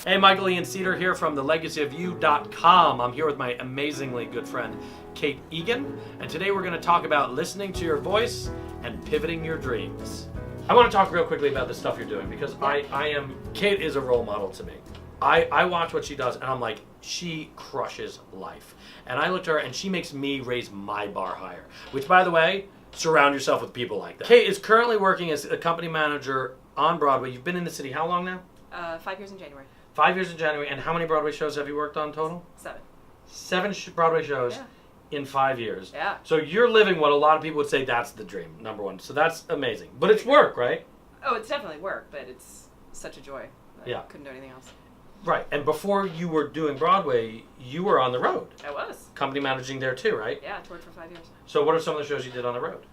Hey, Michael Ian Cedar here from thelegacyofyou.com. I'm here with my amazingly good friend, Kate Egan, and today we're going to talk about listening to your voice and pivoting your dreams. I want to talk real quickly about the stuff you're doing because Kate is a role model to me. I watch what she does and I'm like, she crushes life. And I look to her and she makes me raise my bar higher, which, by the way, surround yourself with people like that. Kate is currently working as a company manager on Broadway. You've been in the city how long now? 5 years in January. 5 years in January. And how many Broadway shows have you worked on total? 7. 7 Broadway shows in 5 years. Yeah. So you're living what a lot of people would say that's the dream, number one. So that's amazing. But it's work, right? Oh, it's definitely work, but it's such a joy. I couldn't do anything else. Right. And before you were doing Broadway, you were on the road. I was. Company managing there too, right? Yeah, I toured for 5 years. So what are some of the shows you did on the road?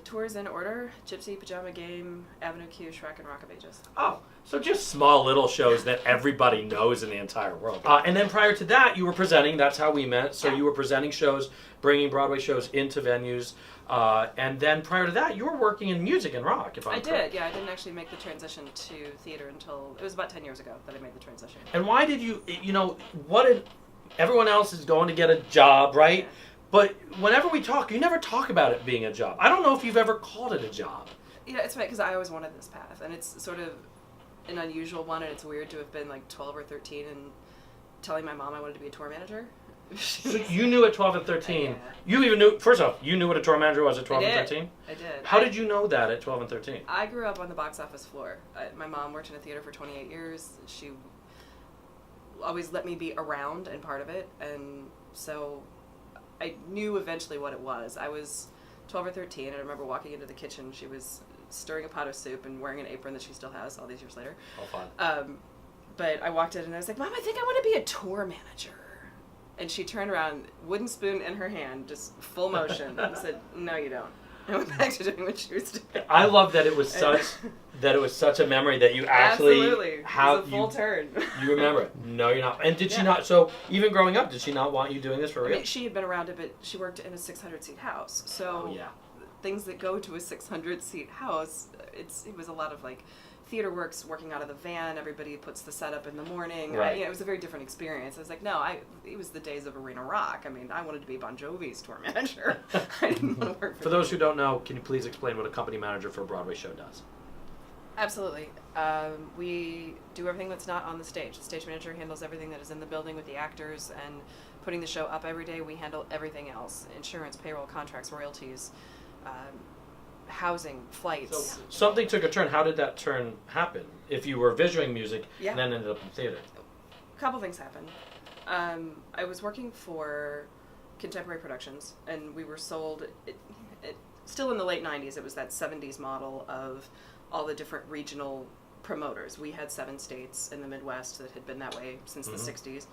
Tours in order: Gypsy, Pajama Game, Avenue Q, Shrek, and Rock of Ages. Oh, so just small little shows that everybody knows in the entire world. And then prior to that, you were presenting. That's how we met. So you were presenting shows, bringing Broadway shows into venues. And then prior to that, you were working in music and rock, if I'm correct. I did, yeah. I didn't actually make the transition to theater until, it was about 10 years ago that I made the transition. And why did you everyone else is going to get a job, right? Yeah. But whenever we talk, you never talk about it being a job. I don't know if you've ever called it a job. Yeah, it's right, because I always wanted this path. And it's sort of an unusual one, and it's weird to have been like 12 or 13 and telling my mom I wanted to be a tour manager. So you knew at 12 and 13. You even knew, first off, you knew what a tour manager was at 12 and 13? I did. How did you know that at 12 and 13? I grew up on the box office floor. My mom worked in a theater for 28 years. She always let me be around and part of it. And so I knew eventually what it was. I was 12 or 13, and I remember walking into the kitchen. She was stirring a pot of soup and wearing an apron that she still has all these years later. Oh, fun. But I walked in and I was like, Mom, I think I want to be a tour manager. And she turned around, wooden spoon in her hand, just full motion, and said, "No, you don't." And went back to doing what she was doing. I love that it was such a memory that you actually absolutely have. It was a full turn. You remember it. No, you're not. And did she not? So even growing up, did she not want you doing this for real? I mean, she had been around it, but she worked in a 600-seat house. So things that go to a 600-seat house, it was a lot of like theater works, working out of the van. Everybody puts the setup in the morning. Right. It was a very different experience. I was like, no, it was the days of Arena Rock. I mean, I wanted to be Bon Jovi's tour manager. I didn't want to work for those who don't know, can you please explain what a company manager for a Broadway show does? Absolutely. We do everything that's not on the stage. The stage manager handles everything that is in the building with the actors and putting the show up every day. We handle everything else: insurance, payroll, contracts, royalties, housing, flights. So something took a turn. How did that turn happen? If you were visualing music and then ended up in theater? A couple things happened. I was working for Contemporary Productions, and we were sold, still in the late 90s, it was that 70s model of all the different regional promoters. We had 7 states in the Midwest that had been that way since the 60s.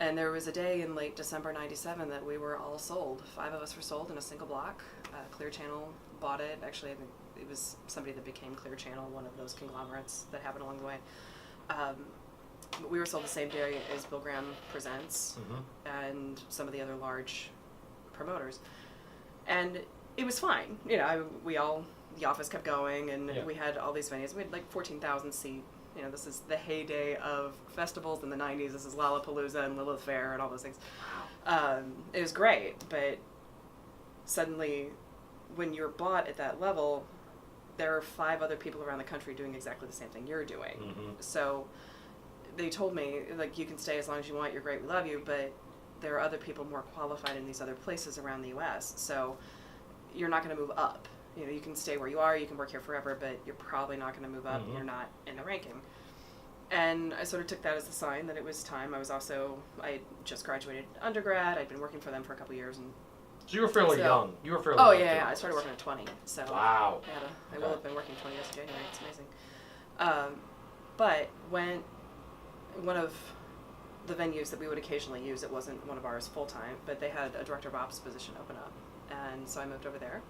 And there was a day in late December 97 that we were all sold. 5 of us were sold in a single block. Clear Channel bought it. Actually, I think it was somebody that became Clear Channel, one of those conglomerates that happened along the way. We were sold the same day as Bill Graham Presents and some of the other large promoters. And it was fine. You know, the office kept going, and we had all these venues. We had like 14,000 seat. You know, this is the heyday of festivals in the 90s. This is Lollapalooza and Lilith Fair and all those things. It was great, but suddenly when you're bought at that level, there are 5 other people around the country doing exactly the same thing you're doing. So they told me, like, you can stay as long as you want, you're great, we love you, but there are other people more qualified in these other places around the U.S., so you're not going to move up. You know, you can stay where you are, you can work here forever, but you're probably not going to move up, and you're not in the ranking. And I sort of took that as a sign that it was time. I had just graduated undergrad, I'd been working for them for a couple years. And so you were fairly young. You were fairly young. Yeah, I started working at 20. So wow. I will have been working 20 years in January. It's amazing. But when one of the venues that we would occasionally use, it wasn't one of ours full-time, but they had a director of ops position open up. And so I moved over there.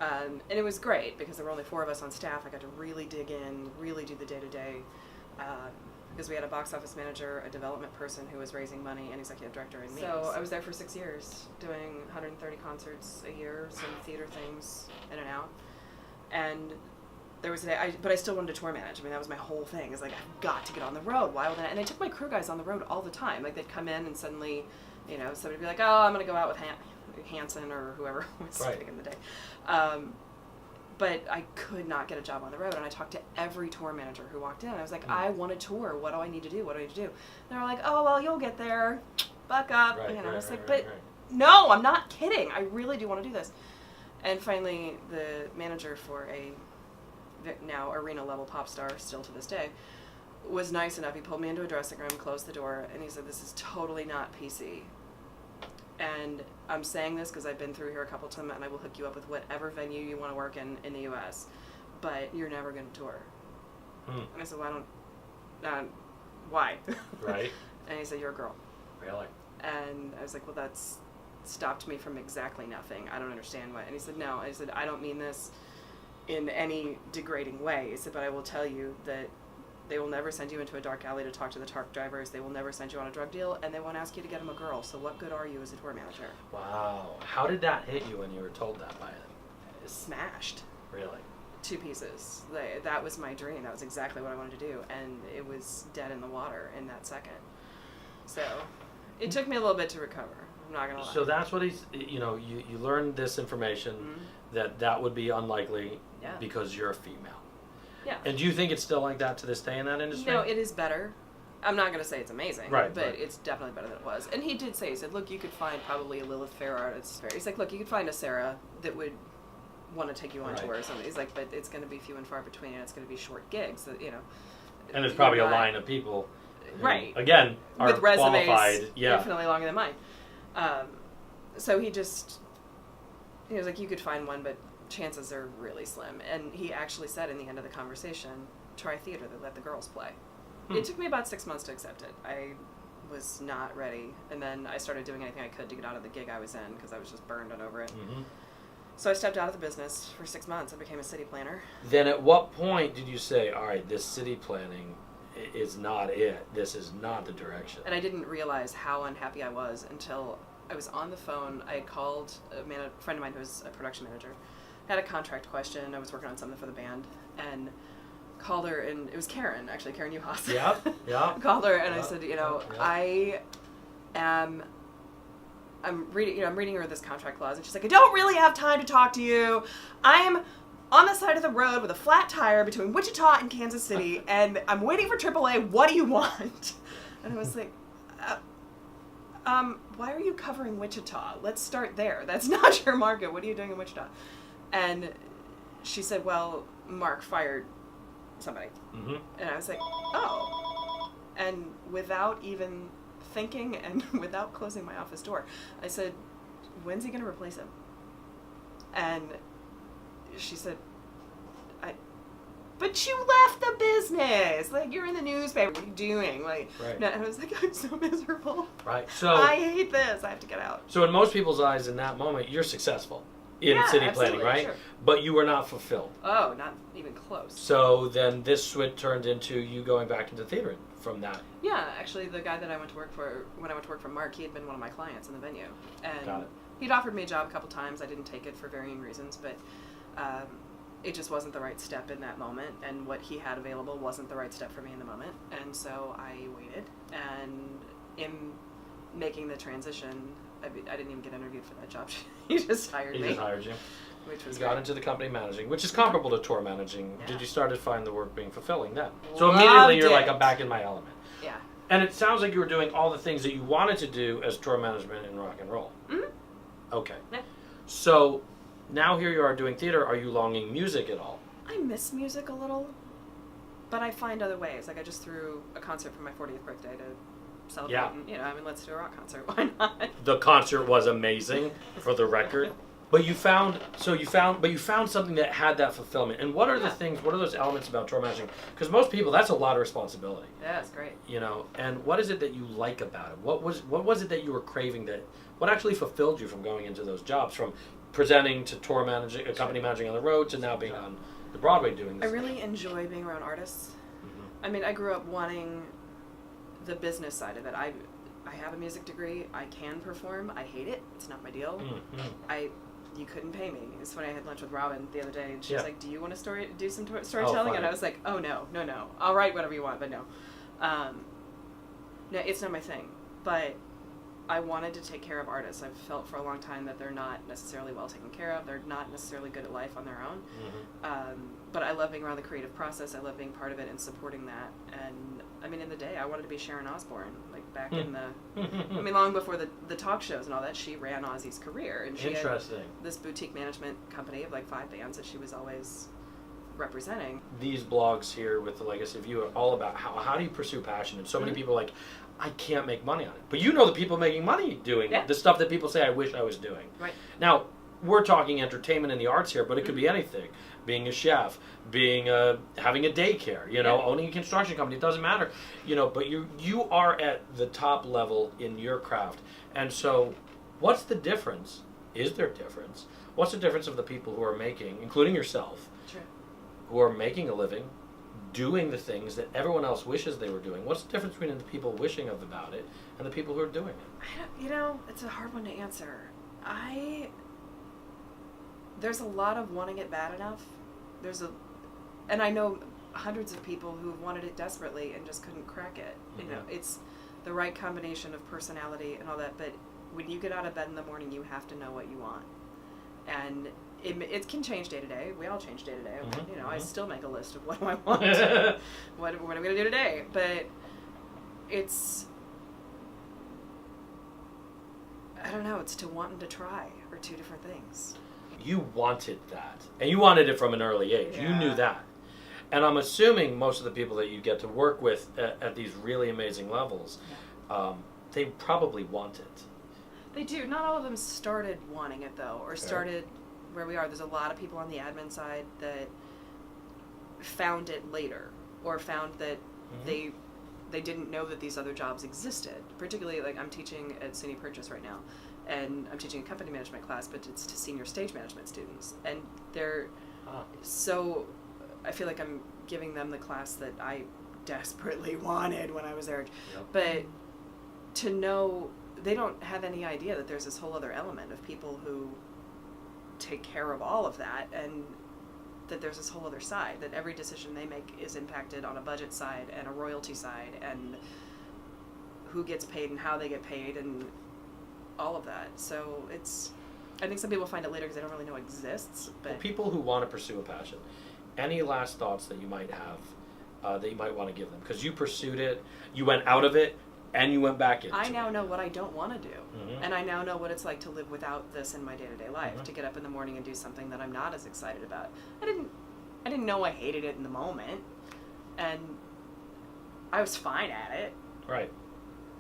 And it was great because there were only 4 of us on staff. I got to really dig in, really do the day-to-day. Because we had a box office manager, a development person who was raising money, an executive director, and me. So I was there for 6 years, doing 130 concerts a year, some theater things in and out. And there was a day, but I still wanted to tour manage. I mean, that was my whole thing. It's like, I've got to get on the road. Why would I? And I took my crew guys on the road all the time. Like, they'd come in and suddenly, somebody would be like, oh, I'm going to go out with Hanson or whoever was right. back in the day. But I could not get a job on the road. And I talked to every tour manager who walked in. I was like, I want to tour. What do I need to do? What do I need to do? And they were like, oh, well, you'll get there. Buck up. Right, I was like, right. No, I'm not kidding. I really do want to do this. And finally, the manager for a now arena level pop star, still to this day, was nice enough. He pulled me into a dressing room, closed the door, and he said, this is totally not PC. And I'm saying this because I've been through here a couple times, and I will hook you up with whatever venue you want to work in the U.S., but you're never going to tour. And I said, well, why? Right. And he said, you're a girl. Really? And I was like, well, that's stopped me from exactly nothing. I don't understand why. And he said, no. I said, I don't mean this in any degrading way. He said, but I will tell you that they will never send you into a dark alley to talk to the truck drivers. They will never send you on a drug deal, and they won't ask you to get them a girl. So what good are you as a tour manager? Wow. How did that hit you when you were told that by them? Smashed. Really? 2 pieces. That was my dream. That was exactly what I wanted to do, and it was dead in the water in that second. So it took me a little bit to recover. I'm not gonna lie. So that's what you learned this information that would be unlikely because you're a female. Yeah. And do you think it's still like that to this day in that industry? No, it is better. I'm not going to say it's amazing, right, but it's definitely better than it was. And he did say, he said, look, you could find probably a Lilith Fair artist. He's like, look, you could find a Sarah that would want to take you on tour or something. He's like, but it's going to be few and far between, and it's going to be short gigs, And there's probably a line of people who, right. again, are with resumes qualified. Yeah. Infinitely longer than mine. So he was like, you could find one, but chances are really slim. And he actually said in the end of the conversation, try theater, that let the girls play. It took me about 6 months to accept it. I was not ready. And then I started doing anything I could to get out of the gig I was in because I was just burned and over it. Mm-hmm. So I stepped out of the business for 6 months and became a city planner. Then at what point did you say, all right, this city planning is not it. This is not the direction. And I didn't realize how unhappy I was until I was on the phone. I had called a friend of mine who was a production manager. Had a contract question. I was working on something for the band, and called her, and it was Karen, actually, Karen Uhas. Yeah. Called her, and I said, I'm reading her this contract clause, and she's like, I don't really have time to talk to you. I'm on the side of the road with a flat tire between Wichita and Kansas City, and I'm waiting for AAA. What do you want? And I was like, why are you covering Wichita? Let's start there. That's not your market. What are you doing in Wichita? And she said, well, Mark fired somebody. Mm-hmm. And I was like, oh. And without even thinking and without closing my office door, I said, when's he going to replace him? And she said, but you left the business. Like, you're in the newspaper. What are you doing? Like, right. No, and I was like, I'm so miserable. Right. So I hate this. I have to get out. So in most people's eyes in that moment, you're successful in city planning, right? Sure. But you were not fulfilled. Oh, not even close. So then this switch turned into you going back into theater from that. Yeah, actually, the guy that I went to work for, when I went to work for Mark, he had been one of my clients in the venue. And got it. He'd offered me a job a couple times. I didn't take it for varying reasons, but it just wasn't the right step in that moment, and what he had available wasn't the right step for me in the moment. And so I waited, and in making the transition, I didn't even get interviewed for that job. He just hired me. He just hired you. Which was you got into the company managing, which is comparable to tour managing. Yeah. Did you start to find the work being fulfilling then? So immediately you're like, I'm back in my element. Yeah. And it sounds like you were doing all the things that you wanted to do as tour management in rock and roll. Mm-hmm. Okay. Yeah. So now here you are doing theater. Are you longing music at all? I miss music a little, but I find other ways. Like, I just threw a concert for my 40th birthday to celebrate. Yeah. And, let's do a rock concert. Why not? The concert was amazing, for the record. But you found something that had that fulfillment. And what are the things? What are those elements about tour managing? Because most people, that's a lot of responsibility. Yeah, it's great. And what is it that you like about it? What was it that you were craving? What actually fulfilled you from going into those jobs, from presenting to tour managing, company managing on the road, to now being on the Broadway doing this? I really enjoy being around artists. Mm-hmm. I mean, I grew up wanting the business side of it. I have a music degree. I can perform. I hate it. It's not my deal. Mm-hmm. you couldn't pay me. It's when I had lunch with Robin the other day, and she Yeah. was like, do you want to do some storytelling? And I was like, oh, no. I'll write whatever you want, but no. No, it's not my thing. But I wanted to take care of artists. I've felt for a long time that they're not necessarily well taken care of. They're not necessarily good at life on their own. But I love being around the creative process. I love being part of it and supporting that. And I mean, in the day, I wanted to be Sharon Osbourne, like back in the, I mean, long before the talk shows and all that. She ran Ozzy's career, and she had this boutique management company of like 5 bands that she was always representing. These blogs here with the Legacy of You are all about how do you pursue passion, and so many people are like, I can't make money on it. But you know the people making money doing the stuff that people say I wish I was doing. Right. Now, we're talking entertainment and the arts here, but it could be anything. Being a chef, being having a daycare, you know, owning a construction company, it doesn't matter. You know, but you are at the top level in your craft. And so what's the difference? Is there a difference? What's the difference of the people who are making, including yourself, who are making a living, doing the things that everyone else wishes they were doing? What's the difference between the people wishing about it and the people who are doing it? You know, it's a hard one to answer. There's a lot of wanting it bad enough. And I know hundreds of people who've wanted it desperately and just couldn't crack it. You know, it's the right combination of personality and all that, but when you get out of bed in the morning, you have to know what you want. And it can change day to day. We all change day to day. You know, I still make a list of what do I want. what am I going to do today? But it's, I don't know, it's to want and to try are two different things. You wanted that. And you wanted it from an early age. You knew that. And I'm assuming most of the people that you get to work with at these really amazing levels, they probably want it. They do. Not all of them started wanting it, though, or started where we are. There's a lot of people on the admin side that found it later, or found that they didn't know that these other jobs existed. Particularly, like, I'm teaching at SUNY Purchase right now, and I'm teaching a company management class, but it's to senior stage management students. And they're so, I feel like I'm giving them the class that I desperately wanted when I was there. But to know, they don't have any idea that there's this whole other element of people who take care of all of that, and that there's this whole other side, that every decision they make is impacted on a budget side and a royalty side, and who gets paid and how they get paid and all of that. So it's, I think some people find it later because they don't really know it exists. But for people who want to pursue a passion, any last thoughts that you might have that you might want to give them? Because you pursued it, you went out of it, and you went back into it. I now know what I don't want to do. And I now know what it's like to live without this in my day-to-day life, to get up in the morning and do something that I'm not as excited about. I didn't know I hated it in the moment, and I was fine at it. Right.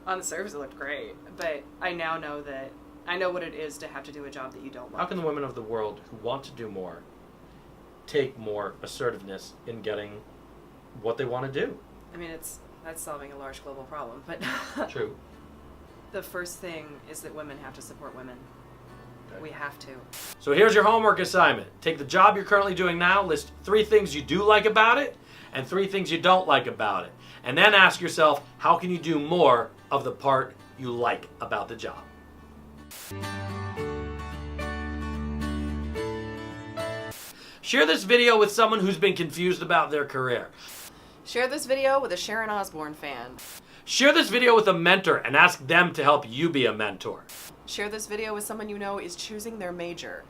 On the surface, it looked great, but I now know that I know what it is to have to do a job that you don't love. How can the women of the world who want to do more take more assertiveness in getting what they want to do? I mean, that's solving a large global problem, but True. The first thing is that women have to support women. Okay. We have to. So here's your homework assignment. Take the job you're currently doing now, list 3 things you do like about it, and 3 things you don't like about it. And then ask yourself, how can you do more of the part you like about the job? Share this video with someone who's been confused about their career. Share this video with a Sharon Osbourne fan. Share this video with a mentor and ask them to help you be a mentor. Share this video with someone you know is choosing their major.